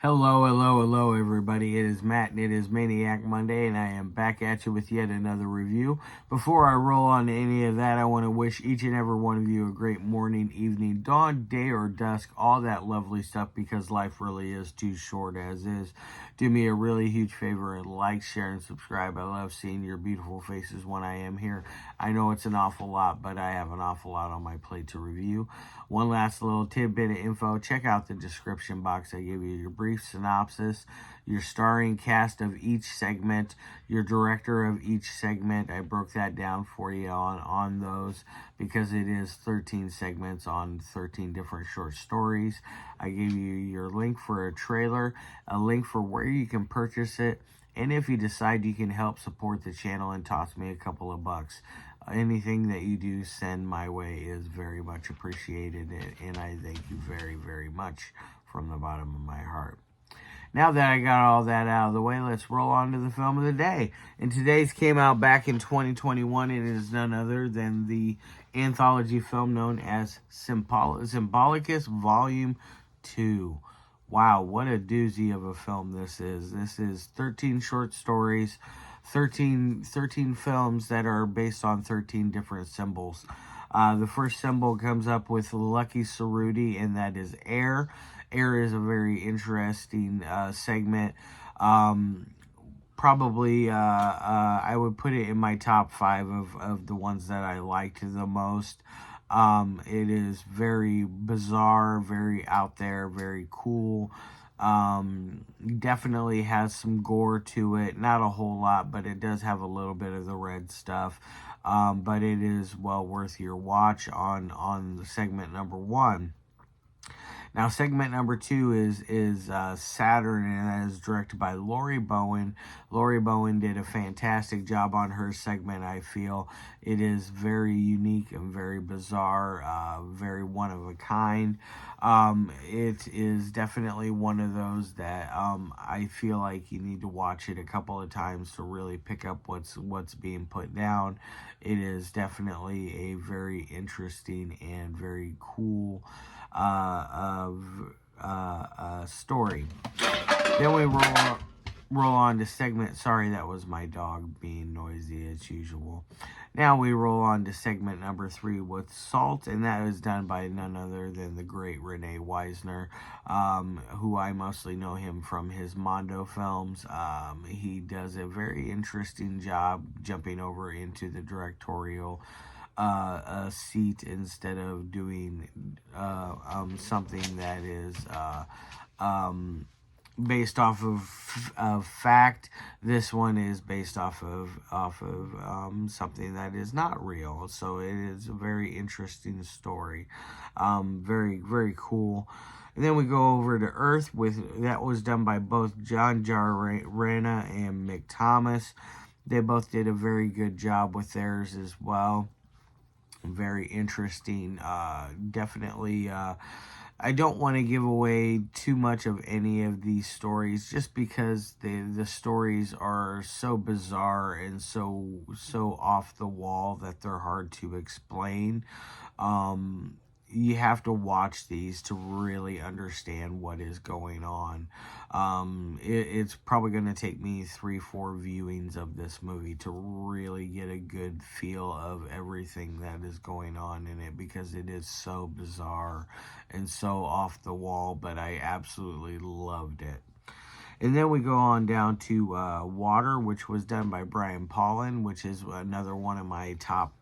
Hello, everybody. It is Matt, and it is Maniac Monday, and I am back at you with yet another review. Before I roll on to any of that, I want to wish each and every one of you a great morning, evening, dawn, day, or dusk, all that lovely stuff, because life really is too short as is. Do me a really huge favor and like, share, and subscribe. I love seeing your beautiful faces when I am here. I know it's an awful lot, but I have an awful lot on my plate to review. One last little tidbit of info. Check out the description box. I give you your brief synopsis, your starring cast of each segment, your director of each segment. I broke that down for you on those because it is 13 segments on 13 different short stories. I gave you your link for a trailer, a link for where you can purchase it, and if you decide you can help support the channel and toss me a couple of bucks. Anything that you do send my way is very much appreciated, and I thank you very, very much from the bottom of my heart. Now that I got all that out of the way, let's roll on to the film of the day. And today's came out back in 2021. It is none other than the anthology film known as Symbolicus Volume 2. Wow, what a doozy of a film this is. This is 13 short stories, 13 films that are based on 13 different symbols. The first symbol comes up with Lucky Cerutti, and that is air. Air is a very interesting segment. Probably, I would put it in my top 5 of the ones that I liked the most. It is very bizarre, very out there, very cool. Definitely has some gore to it. Not a whole lot, but it does have a little bit of the red stuff. But it is well worth your watch on the segment number 1. Now, segment number 2 is Saturn, and that is directed by Bowen. Bowen did a fantastic job on her segment, I feel. It is very unique and very bizarre, very one of a kind. It is definitely one of those that I feel like you need to watch it a couple of times to really pick up what's being put down. It is definitely a very interesting and very cool story. Then we roll on to segment. Sorry, that was my dog being noisy as usual. Now we roll on to segment number 3 with Salt, and that is done by none other than the great Rene Wiesner, who I mostly know him from his Mondo films. He does a very interesting job jumping over into the directorial seat instead of doing something that is based off of fact. This one is based off of something that is not real. So it is a very interesting story. Very, very cool. And then we go over to Earth that was done by both John Renna and Mick Thomas. They both did a very good job with theirs as well. Very interesting. Definitely, I don't want to give away too much of any of these stories just because the stories are so bizarre and so off the wall that they're hard to explain. You have to watch these to really understand what is going on. It's probably going to take me 3-4 viewings of this movie to really get a good feel of everything that is going on in it, because it is so bizarre and so off the wall, but I absolutely loved it. And then we go on down to Water, which was done by Paulin, which is another one of my top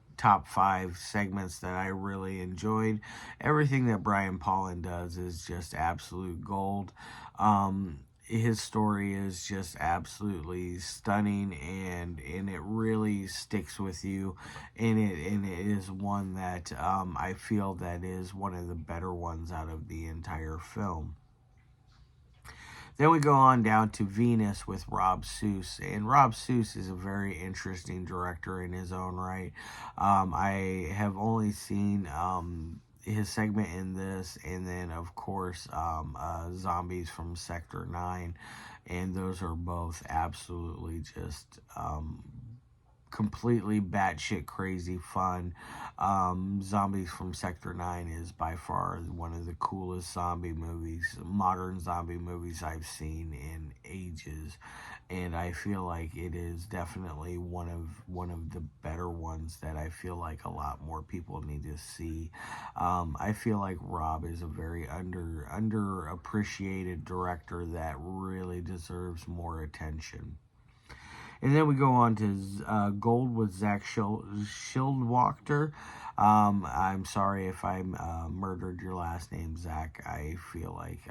5 segments that I really enjoyed. Everything that Paulin does is just absolute gold. His story is just absolutely stunning, and it really sticks with you, and it is one that I feel that is one of the better ones out of the entire film. Then we go on down to Venus with Ceus, and Ceus is a very interesting director in his own right. I have only seen his segment in this, and then of course Zombies from Sector 9, and those are both absolutely just completely batshit crazy fun. Zombies from Sector 9 is by far one of the coolest zombie movies, modern zombie movies I've seen in ages. And I feel like it is definitely one of the better ones that I feel like a lot more people need to see. I feel like Rob is a very underappreciated director that really deserves more attention. And then we go on to Gold with Zach Shildwachter. I'm sorry if I murdered your last name, Zach. I feel like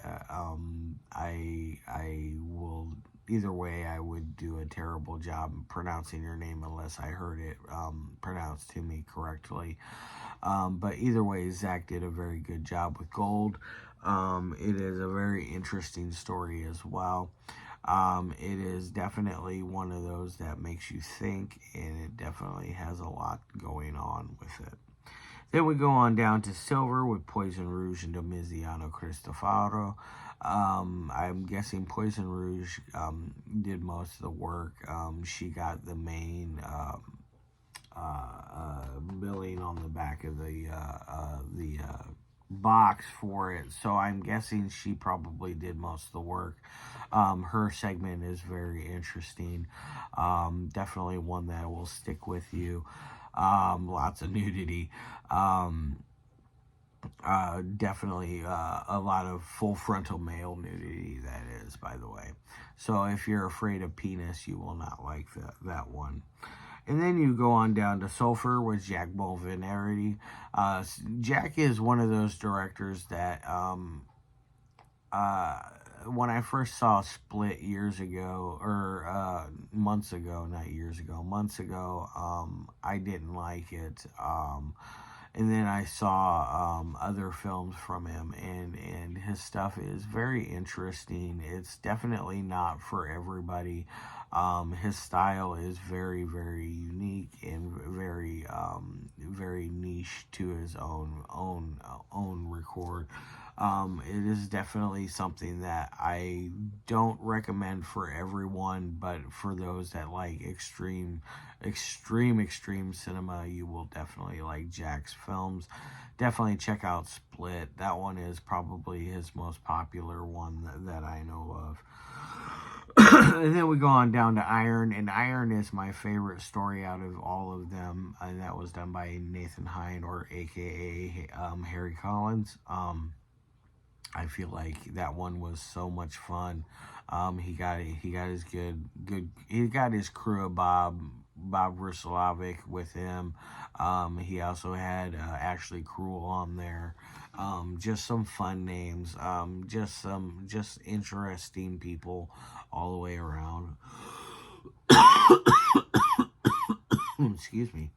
I will. Either way, I would do a terrible job pronouncing your name unless I heard it pronounced to me correctly. But either way, Zach did a very good job with Gold. It is a very interesting story as well. It is definitely one of those that makes you think, and it definitely has a lot going on with it. Then we go on down to Silver with Poison Rouge and Domiziano Cristofaro. I'm guessing Poison Rouge did most of the work. She got the main billing on the back of the box for it, so I'm guessing she probably did most of the work. Her segment is very interesting. Definitely one that will stick with you. Lots of nudity. Definitely a lot of full frontal male nudity, that is, by the way. So if you're afraid of penis, you will not like that one. And then you go on down to Sulphur with Jack Bovenarity. Jack is one of those directors that when I first saw Split years ago, or months ago, I didn't like it. And then I saw other films from him, and his stuff is very interesting. It's definitely not for everybody. His style is very, very unique and very, very niche to his own record. It is definitely something that I don't recommend for everyone, but for those that like extreme cinema, you will definitely like Jack's films. Definitely check out Split. That one is probably his most popular one that I know of. And then we go on down to Iron, and Iron is my favorite story out of all of them, and that was done by Nathan Hine, or aka Harry Collins. I feel like that one was so much fun. He got his crew of Bob Ruslavic with him. He also had Ashley Cruel on there. Just some fun names. Just interesting people all the way around. Excuse me.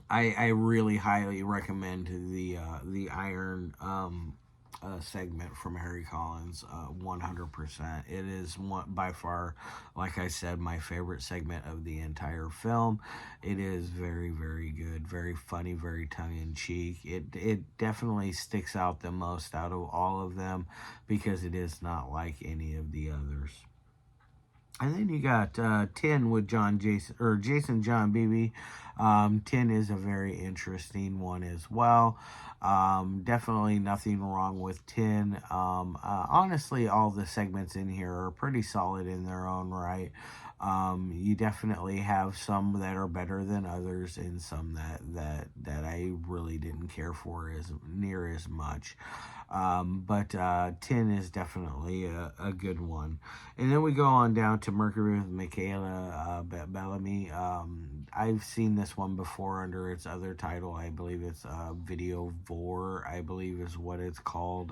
I really highly recommend the Iron segment from Harry Collins, 100%. It is by far, like I said, my favorite segment of the entire film. It is very, very good, very funny, very tongue-in-cheek. It definitely sticks out the most out of all of them because it is not like any of the others. And then you got 10 with Jason John Beebe. 10 is a very interesting one as well. Definitely nothing wrong with 10. Honestly, all the segments in here are pretty solid in their own right. You definitely have some that are better than others, and some that I really didn't care for as near as much. But 10 is definitely a good one. And then we go on down to Mercury with Michaela Bellamy. I've seen this one before under its other title. I believe it's Video Vor, I believe is what it's called.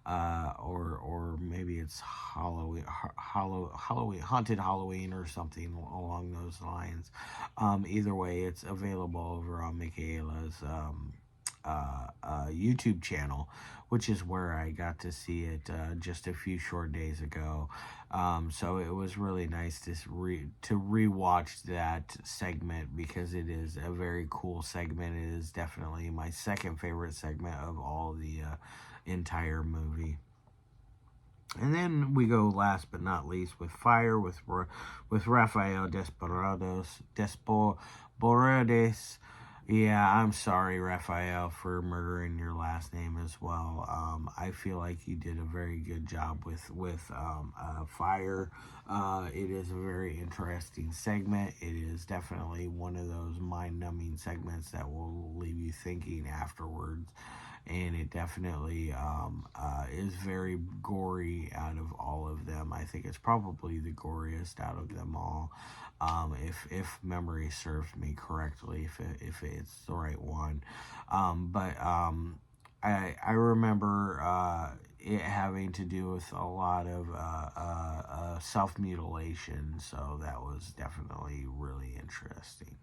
Or maybe it's Halloween, Haunted Halloween, or something along those lines. Either way, it's available over on Michaela's YouTube channel, which is where I got to see it just a few short days ago. So it was really nice to rewatch that segment because it is a very cool segment. It is definitely my second favorite segment of all the entire movie. And then we go last but not least with Fire with Rafael Desporades. Yeah, I'm sorry, Raphael, for murdering your last name as well. I feel like you did a very good job with Fire. It is a very interesting segment. It is definitely one of those mind-numbing segments that will leave you thinking afterwards. And it definitely is very gory out of all of them. I think it's probably the goriest out of them all. If memory serves me correctly, if it's the right one. I remember it having to do with a lot of self-mutilation, so that was definitely really interesting.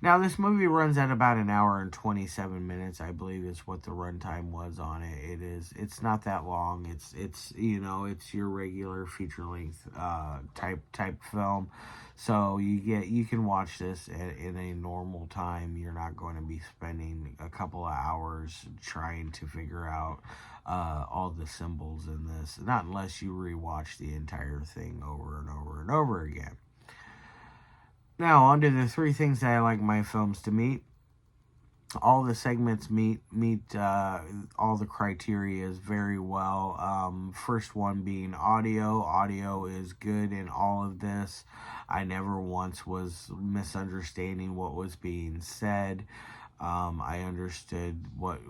Now, this movie runs at about an hour and 27 minutes, I believe is what the runtime was on it. It's not that long. It's your regular feature length type film. So you can watch this in a normal time. You're not going to be spending a couple of hours trying to figure out all the symbols in this. Not unless you rewatch the entire thing over and over and over again. Now, on to the 3 things that I like my films to meet. All the segments meet all the criteria very well. First one being audio. Audio is good in all of this. I never once was misunderstanding what was being said. I understood what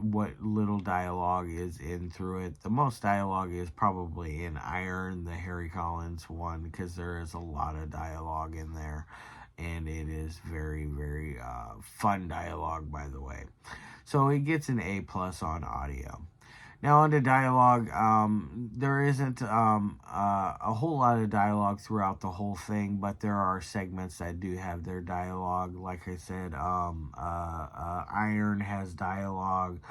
little dialogue is in through it. The most dialogue is probably in Iron, the Harry Collins one, because there is a lot of dialogue in there. And it is very, very fun dialogue, by the way. So it gets an A+ on audio. Now, on to dialogue. There isn't a whole lot of dialogue throughout the whole thing, but there are segments that do have their dialogue. Like I said, Iron has dialogue.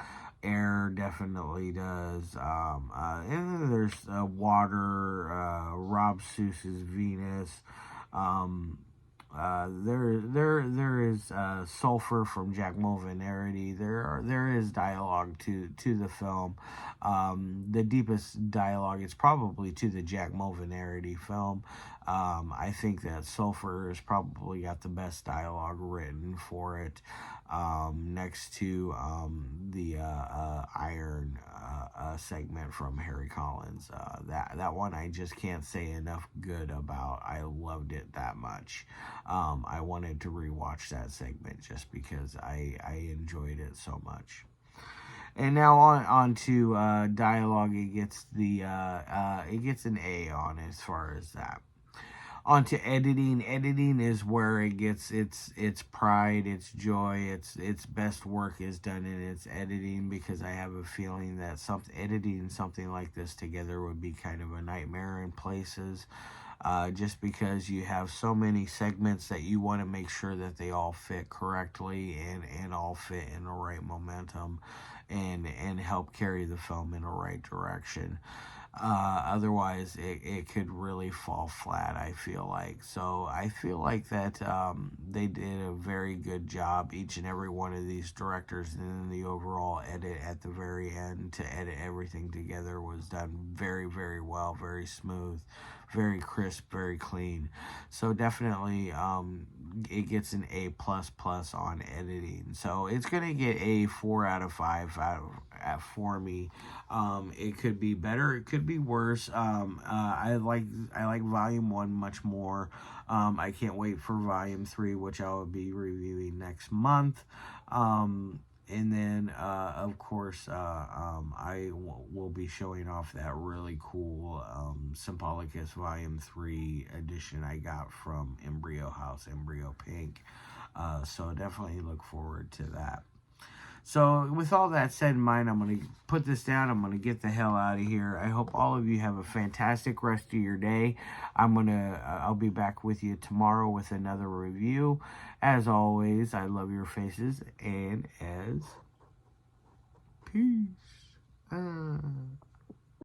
Air definitely does. And then there's Water, Rob Seuss's Venus. There is Sulfur from Giacomo Venerdì. There is dialogue to the film. The deepest dialogue is probably to the Giacomo Venerdì film. I think that Sulfur has probably got the best dialogue written for it, next to the Iron segment from Harry Collins. That one I just can't say enough good about. I loved it that much. I wanted to rewatch that segment just because I enjoyed it so much. And now on to dialogue. It gets an A on as far as that. On to editing. Editing is where it gets its pride, its joy, its best work is done in its editing, because I have a feeling that editing something like this together would be kind of a nightmare in places. Just because you have so many segments that you want to make sure that they all fit correctly and all fit in the right momentum and help carry the film in the right direction. Otherwise, it could really fall flat, I feel like. So I feel like that they did a very good job, each and every one of these directors, and then the overall edit at the very end to edit everything together was done very, very well, very smooth, very crisp, very clean. So definitely it gets an A++ on editing. So it's going to get a 4 out of 5 for me. It could be better, it could be worse. I like Volume 1 much more. I can't wait for Volume 3, which I will be reviewing next month. And then, of course, I will be showing off that really cool Symbolicus Volume 3 edition I got from Embryo House, Embryo Pink. So definitely look forward to that. So with all that said in mind, I'm going to put this down. I'm going to get the hell out of here. I hope all of you have a fantastic rest of your day. I'll be back with you tomorrow with another review. As always, I love your faces, and as peace.